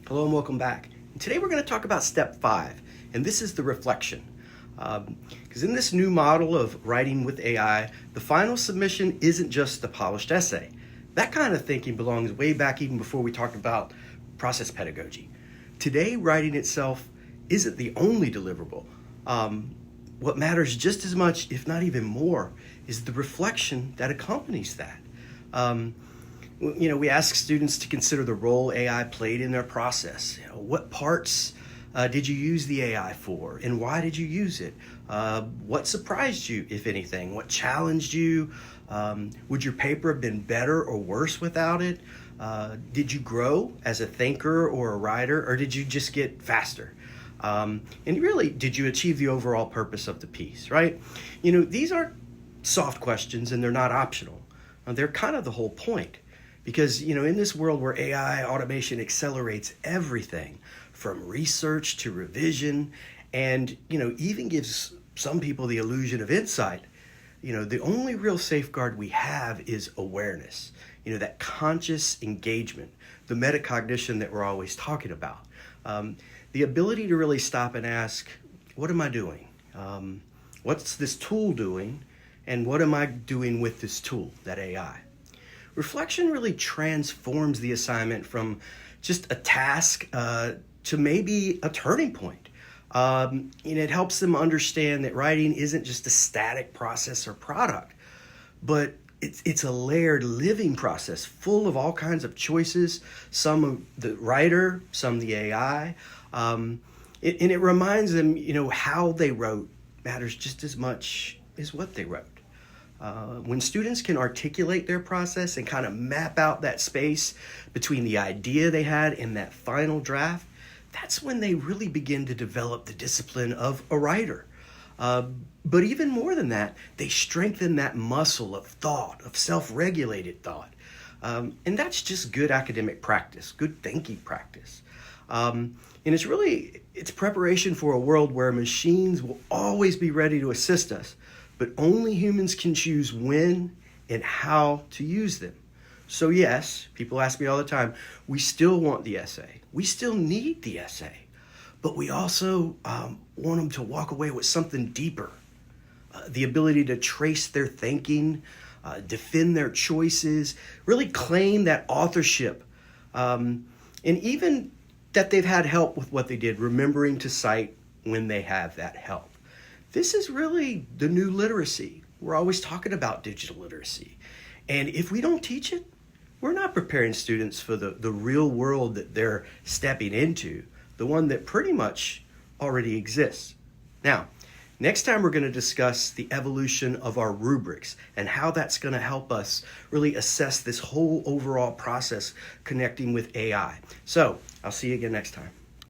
Hello and welcome back. And today we're going to talk about step 5, and this is the reflection. Because in this new model of writing with AI, the final submission isn't just the polished essay. That kind of thinking belongs way back even before we talked about process pedagogy. Today, writing itself isn't the only deliverable. What matters just as much, if not even more, is the reflection that accompanies that. We ask students to consider the role AI played in their process. What parts did you use the AI for, and why did you use it? What surprised you, if anything? What challenged you? Would your paper have been better or worse without it? Did you grow as a thinker or a writer, or did you just get faster? And really, did you achieve the overall purpose of the piece, right? These aren't soft questions, and they're not optional. They're kind of the whole point. Because, in this world where AI automation accelerates everything from research to revision and, even gives some people the illusion of insight, the only real safeguard we have is awareness, that conscious engagement, the metacognition that we're always talking about. The ability to really stop and ask, what am I doing? What's this tool doing? And what am I doing with this tool, that AI? Reflection really transforms the assignment from just a task to maybe a turning point. It helps them understand that writing isn't just a static process or product, but it's a layered living process full of all kinds of choices, some of the writer, some the AI. And it reminds them, how they wrote matters just as much as what they wrote. When students can articulate their process and kind of map out that space between the idea they had and that final draft, that's when they really begin to develop the discipline of a writer. But even more than that, they strengthen that muscle of thought, of self-regulated thought. And that's just good academic practice, good thinking practice. And it's preparation for a world where machines will always be ready to assist us, but only humans can choose when and how to use them. So yes, people ask me all the time, we still want the essay. We still need the essay, but we also want them to walk away with something deeper. The ability to trace their thinking, defend their choices, really claim that authorship, and even that they've had help with what they did, remembering to cite when they have that help. This is really the new literacy. We're always talking about digital literacy. And if we don't teach it, we're not preparing students for the real world that they're stepping into, the one that pretty much already exists. Now, next time we're going to discuss the evolution of our rubrics and how that's going to help us really assess this whole overall process connecting with AI. So, I'll see you again next time.